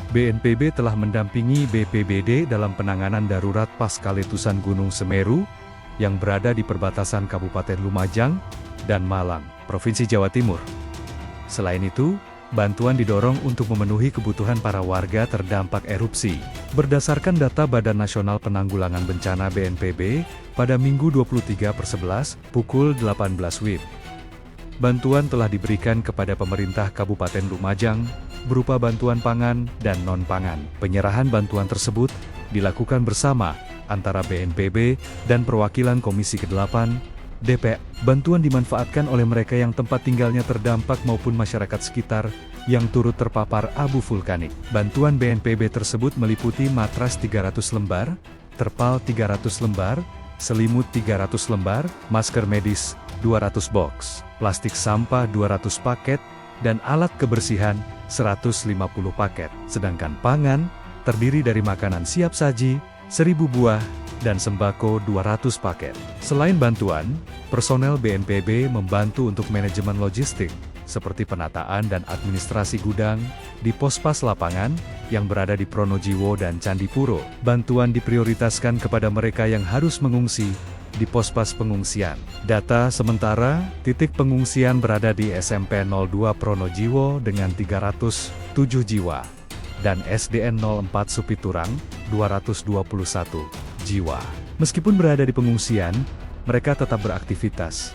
BNPB telah mendampingi BPBD dalam penanganan darurat pasca letusan Gunung Semeru yang berada di perbatasan Kabupaten Lumajang dan Malang, Provinsi Jawa Timur. Selain itu, bantuan didorong untuk memenuhi kebutuhan para warga terdampak erupsi. Berdasarkan data Badan Nasional Penanggulangan Bencana BNPB, pada Minggu 23/11, pukul 18 WIB, bantuan telah diberikan kepada pemerintah Kabupaten Lumajang, berupa bantuan pangan dan non-pangan. Penyerahan bantuan tersebut dilakukan bersama antara BNPB dan perwakilan Komisi ke-8, DPR. Bantuan dimanfaatkan oleh mereka yang tempat tinggalnya terdampak maupun masyarakat sekitar yang turut terpapar abu vulkanik. Bantuan BNPB tersebut meliputi matras 300 lembar, terpal 300 lembar, selimut 300 lembar, masker medis 200 box, plastik sampah 200 paket, dan alat kebersihan 150 paket. Sedangkan pangan terdiri dari makanan siap saji 1000 buah dan sembako 200 paket. Selain bantuan, personel BNPB membantu untuk manajemen logistik seperti penataan dan administrasi gudang di pos-pas lapangan yang berada di Pronojiwo dan Candipuro. Bantuan diprioritaskan kepada mereka yang harus mengungsi di pos-pas pengungsian. Data sementara, titik pengungsian berada di SMP 02 Pronojiwo dengan 307 jiwa, dan SDN 04 Supiturang, 221 jiwa. Meskipun berada di pengungsian, mereka tetap beraktivitas,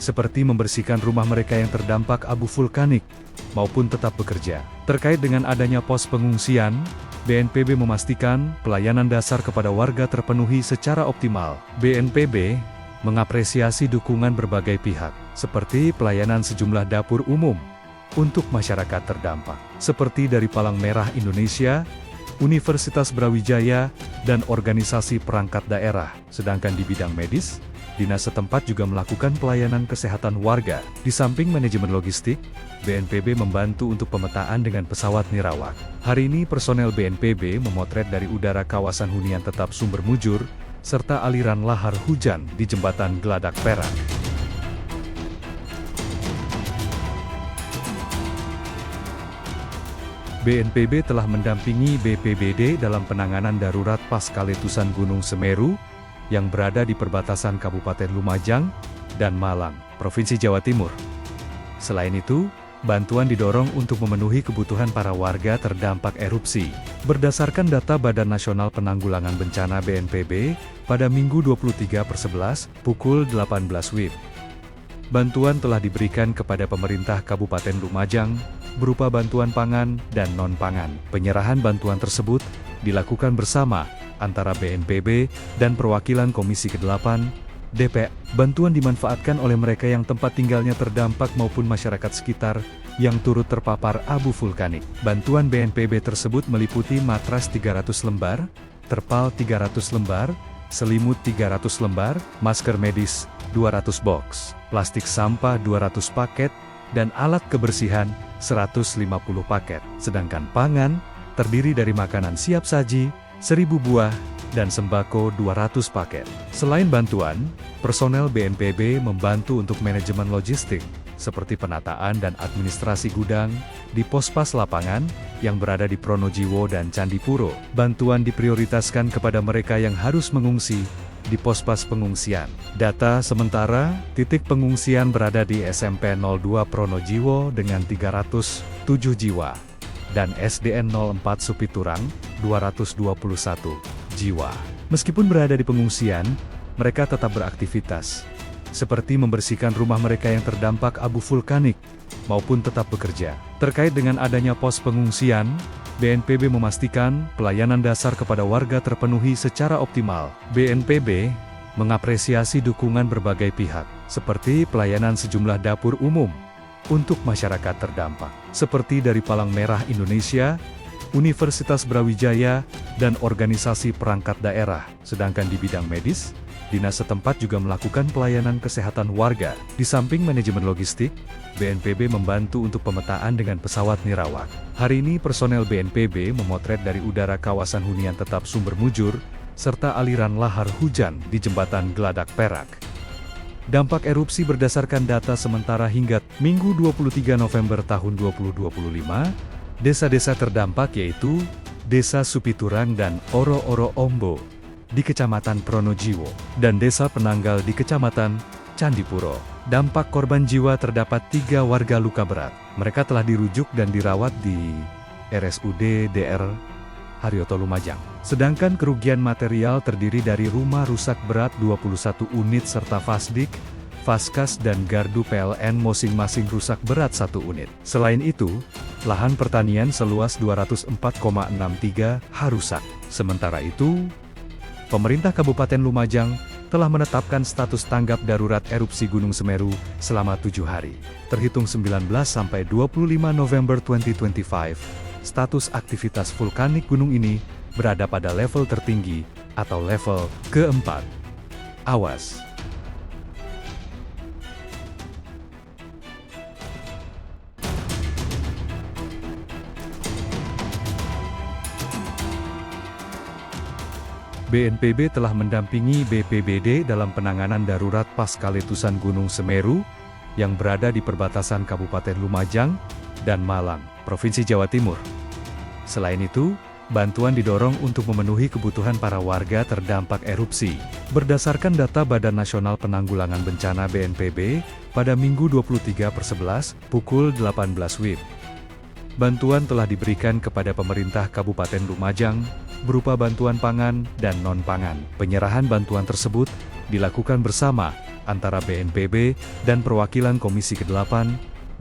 seperti membersihkan rumah mereka yang terdampak abu vulkanik, maupun tetap bekerja. Terkait dengan adanya pos pengungsian, BNPB memastikan pelayanan dasar kepada warga terpenuhi secara optimal. BNPB mengapresiasi dukungan berbagai pihak, seperti pelayanan sejumlah dapur umum untuk masyarakat terdampak, seperti dari Palang Merah Indonesia, Universitas Brawijaya, dan organisasi perangkat daerah. Sedangkan di bidang medis, dinas setempat juga melakukan pelayanan kesehatan warga. Di samping manajemen logistik, BNPB membantu untuk pemetaan dengan pesawat nirawak. Hari ini personel BNPB memotret dari udara kawasan hunian tetap sumber mujur, serta aliran lahar hujan di jembatan Geladak Perak. BNPB telah mendampingi BPBD dalam penanganan darurat pasca letusan Gunung Semeru yang berada di perbatasan Kabupaten Lumajang dan Malang, Provinsi Jawa Timur. Selain itu, bantuan didorong untuk memenuhi kebutuhan para warga terdampak erupsi. Berdasarkan data Badan Nasional Penanggulangan Bencana BNPB, pada Minggu 23/11, pukul 18 WIB, bantuan telah diberikan kepada pemerintah Kabupaten Lumajang, berupa bantuan pangan dan non-pangan. Penyerahan bantuan tersebut dilakukan bersama antara BNPB dan perwakilan Komisi ke-8, DPR. Bantuan dimanfaatkan oleh mereka yang tempat tinggalnya terdampak maupun masyarakat sekitar yang turut terpapar abu vulkanik. Bantuan BNPB tersebut meliputi matras 300 lembar, terpal 300 lembar, selimut 300 lembar, masker medis 200 box, plastik sampah 200 paket, dan alat kebersihan 150 paket. Sedangkan pangan terdiri dari makanan siap saji 1000 buah dan sembako 200 paket. Selain bantuan, personel BNPB membantu untuk manajemen logistik seperti penataan dan administrasi gudang di pos-pas lapangan yang berada di Pronojiwo dan Candipuro. Bantuan diprioritaskan kepada mereka yang harus mengungsi di pos-pas pengungsian. Data sementara, titik pengungsian berada di SMP 02 Pronojiwo dengan 307 jiwa, dan SDN 04 Supiturang, 221 jiwa. Meskipun berada di pengungsian, mereka tetap beraktivitas, seperti membersihkan rumah mereka yang terdampak abu vulkanik, maupun tetap bekerja. Terkait dengan adanya pos pengungsian, BNPB memastikan pelayanan dasar kepada warga terpenuhi secara optimal. BNPB mengapresiasi dukungan berbagai pihak, seperti pelayanan sejumlah dapur umum untuk masyarakat terdampak, seperti dari Palang Merah Indonesia, Universitas Brawijaya, dan organisasi perangkat daerah. Sedangkan di bidang medis, dinas setempat juga melakukan pelayanan kesehatan warga. Di samping manajemen logistik, BNPB membantu untuk pemetaan dengan pesawat nirawak. Hari ini personel BNPB memotret dari udara kawasan hunian tetap sumber mujur, serta aliran lahar hujan di jembatan Geladak Perak. Dampak erupsi berdasarkan data sementara hingga Minggu 23 November tahun 2025, Desa-desa terdampak yaitu Desa Supiturang dan Oro-Oro Ombo di Kecamatan Pronojiwo, dan Desa Penanggal di Kecamatan Candipuro. Dampak korban jiwa terdapat 3 warga luka berat. Mereka telah dirujuk dan dirawat di RSUD DR Haryoto Lumajang. Sedangkan kerugian material terdiri dari rumah rusak berat 21 unit serta Fasdik, Faskas dan gardu PLN masing-masing rusak berat 1 unit. Selain itu, lahan pertanian seluas 204,63 ha rusak. Sementara itu, pemerintah Kabupaten Lumajang telah menetapkan status tanggap darurat erupsi Gunung Semeru selama 7 hari. Terhitung 19 sampai 25 November 2025, status aktivitas vulkanik gunung ini berada pada level tertinggi atau level keempat. Awas. BNPB telah mendampingi BPBD dalam penanganan darurat pasca letusan Gunung Semeru yang berada di perbatasan Kabupaten Lumajang dan Malang, Provinsi Jawa Timur. Selain itu, bantuan didorong untuk memenuhi kebutuhan para warga terdampak erupsi. Berdasarkan data Badan Nasional Penanggulangan Bencana BNPB, pada Minggu 23/11, pukul 18 WIB, bantuan telah diberikan kepada pemerintah Kabupaten Lumajang, berupa bantuan pangan dan non-pangan. Penyerahan bantuan tersebut dilakukan bersama antara BNPB dan perwakilan Komisi ke-8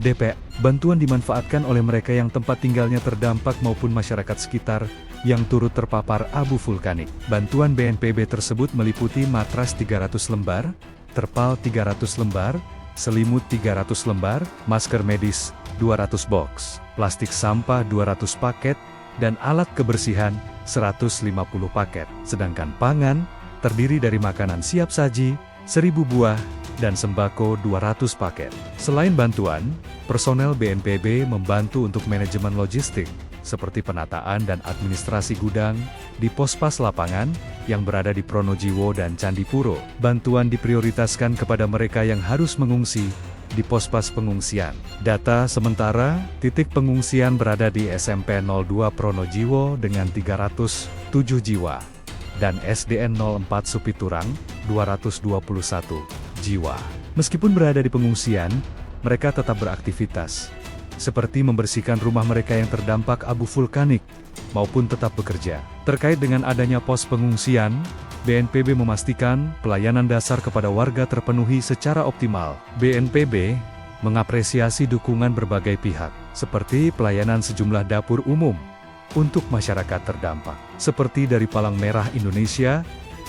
DPR. Bantuan dimanfaatkan oleh mereka yang tempat tinggalnya terdampak maupun masyarakat sekitar yang turut terpapar abu vulkanik. Bantuan BNPB tersebut meliputi matras 300 lembar, terpal 300 lembar, selimut 300 lembar, masker medis 200 box, plastik sampah 200 paket, dan alat kebersihan 150 paket. Sedangkan pangan terdiri dari makanan siap saji 1000 buah dan sembako 200 paket. Selain bantuan, personel BNPB membantu untuk manajemen logistik seperti penataan dan administrasi gudang di pos-pas lapangan yang berada di Pronojiwo dan Candipuro. Bantuan diprioritaskan kepada mereka yang harus mengungsi di pos-pas pengungsian. Data sementara, titik pengungsian berada di SMP 02 Pronojiwo dengan 307 jiwa, dan SDN 04 Supiturang, 221 jiwa. Meskipun berada di pengungsian, mereka tetap beraktivitas, seperti membersihkan rumah mereka yang terdampak abu vulkanik, maupun tetap bekerja. Terkait dengan adanya pos pengungsian, BNPB memastikan pelayanan dasar kepada warga terpenuhi secara optimal. BNPB mengapresiasi dukungan berbagai pihak, seperti pelayanan sejumlah dapur umum untuk masyarakat terdampak, seperti dari Palang Merah Indonesia,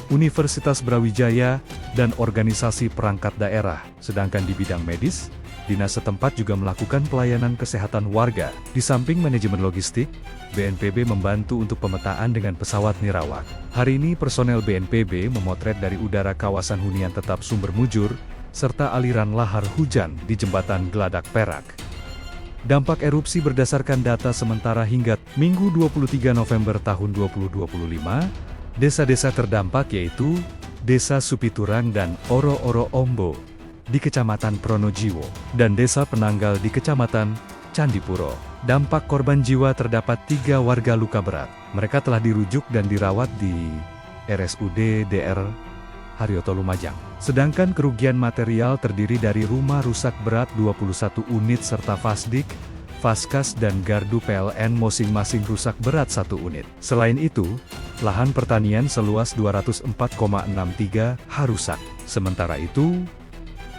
Universitas Brawijaya, dan organisasi perangkat daerah. Sedangkan di bidang medis, dinas setempat juga melakukan pelayanan kesehatan warga. Di samping manajemen logistik, BNPB membantu untuk pemetaan dengan pesawat nirawak. Hari ini personel BNPB memotret dari udara kawasan hunian tetap sumber mujur, serta aliran lahar hujan di jembatan Geladak Perak. Dampak erupsi berdasarkan data sementara hingga Minggu 23 November tahun 2025, desa-desa terdampak yaitu Desa Supiturang dan Oro-Oro Ombo di Kecamatan Pronojiwo, dan Desa Penanggal di Kecamatan Candipuro. Dampak korban jiwa terdapat 3 warga luka berat. Mereka telah dirujuk dan dirawat di RSUD DR Haryoto Lumajang. Sedangkan kerugian material terdiri dari rumah rusak berat 21 unit serta Fasdik, Faskas dan gardu PLN masing-masing rusak berat 1 unit. Selain itu, lahan pertanian seluas 204,63 ha rusak. Sementara itu,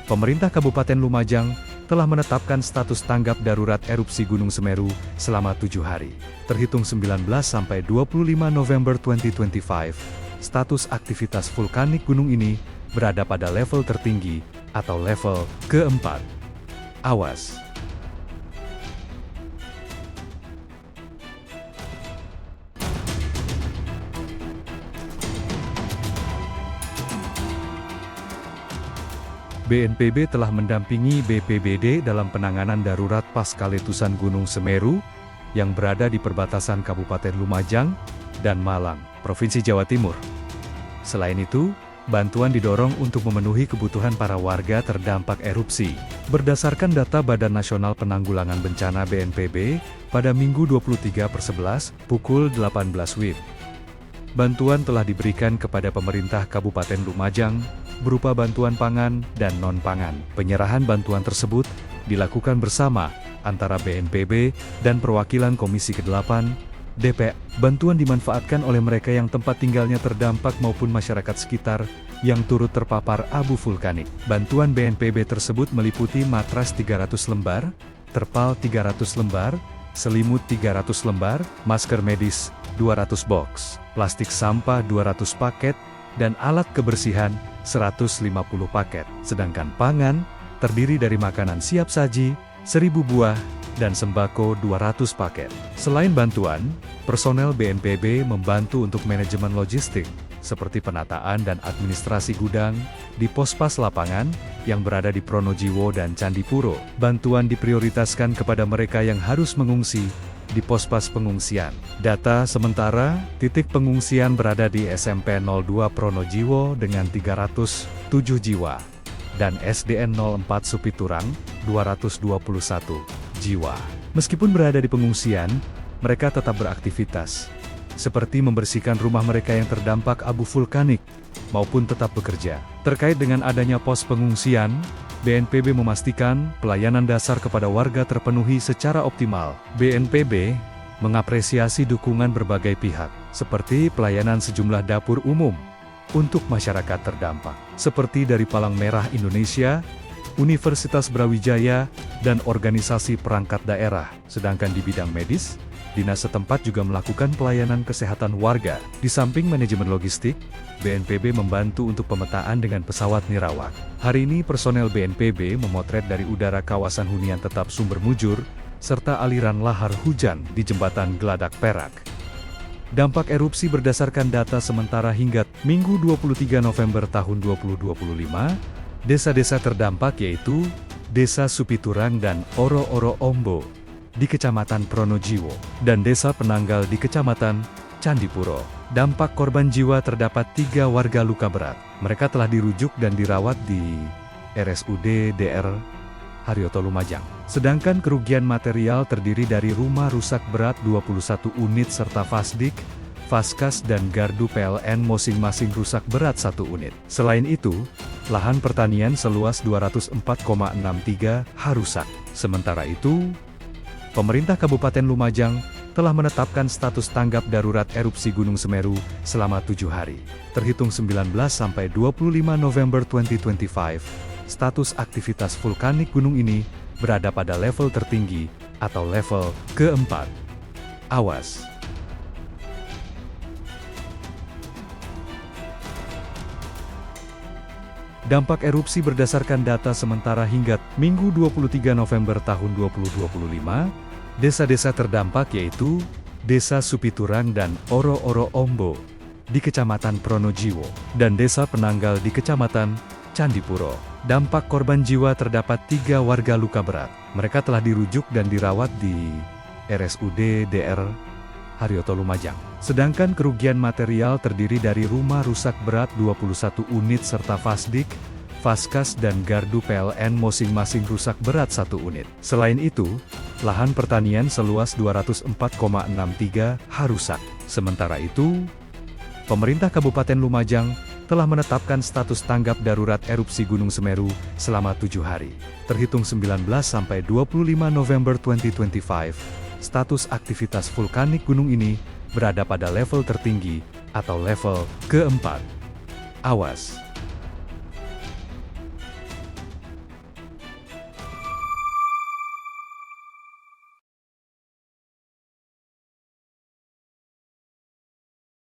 pemerintah Kabupaten Lumajang telah menetapkan status tanggap darurat erupsi Gunung Semeru selama 7 hari. Terhitung 19 sampai 25 November 2025, status aktivitas vulkanik gunung ini berada pada level tertinggi atau level keempat. Awas. BNPB telah mendampingi BPBD dalam penanganan darurat pasca letusan Gunung Semeru yang berada di perbatasan Kabupaten Lumajang dan Malang, Provinsi Jawa Timur. Selain itu, bantuan didorong untuk memenuhi kebutuhan para warga terdampak erupsi. Berdasarkan data Badan Nasional Penanggulangan Bencana BNPB, pada Minggu 23/11, pukul 18 WIB, bantuan telah diberikan kepada pemerintah Kabupaten Lumajang, berupa bantuan pangan dan non-pangan. Penyerahan bantuan tersebut dilakukan bersama antara BNPB dan perwakilan Komisi ke-8, DPR. Bantuan dimanfaatkan oleh mereka yang tempat tinggalnya terdampak maupun masyarakat sekitar yang turut terpapar abu vulkanik. Bantuan BNPB tersebut meliputi matras 300 lembar, terpal 300 lembar, selimut 300 lembar, masker medis 200 box, plastik sampah 200 paket, dan alat kebersihan 150 paket. Sedangkan pangan terdiri dari makanan siap saji 1000 buah dan sembako 200 paket. Selain bantuan, personel BNPB membantu untuk manajemen logistik, seperti penataan dan administrasi gudang, di pos-pas lapangan, yang berada di Pronojiwo dan Candipuro. Bantuan diprioritaskan kepada mereka yang harus mengungsi, di pos-pas pengungsian. Data sementara, titik pengungsian berada di SMP 02 Pronojiwo dengan 307 jiwa, dan SDN 04 Supiturang, 221 jiwa. Meskipun berada di pengungsian, mereka tetap beraktivitas, seperti membersihkan rumah mereka yang terdampak abu vulkanik, maupun tetap bekerja. Terkait dengan adanya pos pengungsian, BNPB memastikan pelayanan dasar kepada warga terpenuhi secara optimal. BNPB mengapresiasi dukungan berbagai pihak, seperti pelayanan sejumlah dapur umum untuk masyarakat terdampak, seperti dari Palang Merah Indonesia, Universitas Brawijaya, dan organisasi perangkat daerah. Sedangkan di bidang medis, dinas setempat juga melakukan pelayanan kesehatan warga. Di samping manajemen logistik, BNPB membantu untuk pemetaan dengan pesawat nirawak. Hari ini personel BNPB memotret dari udara kawasan hunian tetap Sumber Mujur, serta aliran lahar hujan di Jembatan Geladak Perak. Dampak erupsi berdasarkan data sementara hingga Minggu 23 November tahun 2025, desa-desa terdampak yaitu Desa Supiturang dan Oro-Oro Ombo di Kecamatan Pronojiwo, dan Desa Penanggal di Kecamatan Candipuro. Dampak korban jiwa terdapat 3 warga luka berat. Mereka telah dirujuk dan dirawat di RSUD DR Haryoto Lumajang. Sedangkan kerugian material terdiri dari rumah rusak berat 21 unit serta Fasdik, Faskas dan gardu PLN masing-masing rusak berat 1 unit. Selain itu, lahan pertanian seluas 204,63 ha rusak. Sementara itu, pemerintah Kabupaten Lumajang telah menetapkan status tanggap darurat erupsi Gunung Semeru selama 7 hari. Terhitung 19 sampai 25 November 2025, status aktivitas vulkanik gunung ini berada pada level tertinggi atau level keempat. Awas. Dampak erupsi berdasarkan data sementara hingga Minggu 23 November tahun 2025, desa-desa terdampak yaitu Desa Supiturang dan Oro-Oro Ombo di Kecamatan Pronojiwo, dan Desa Penanggal di Kecamatan Candipuro. Dampak korban jiwa terdapat 3 warga luka berat. Mereka telah dirujuk dan dirawat di RSUD DR Haryoto Lumajang. Sedangkan kerugian material terdiri dari rumah rusak berat 21 unit serta Fasdik, Faskas dan gardu PLN masing-masing rusak berat 1 unit. Selain itu, lahan pertanian seluas 204,63 ha rusak. Sementara itu, pemerintah Kabupaten Lumajang telah menetapkan status tanggap darurat erupsi Gunung Semeru selama 7 hari. Terhitung 19 sampai 25 November 2025, status aktivitas vulkanik gunung ini berada pada level tertinggi atau level keempat. Awas.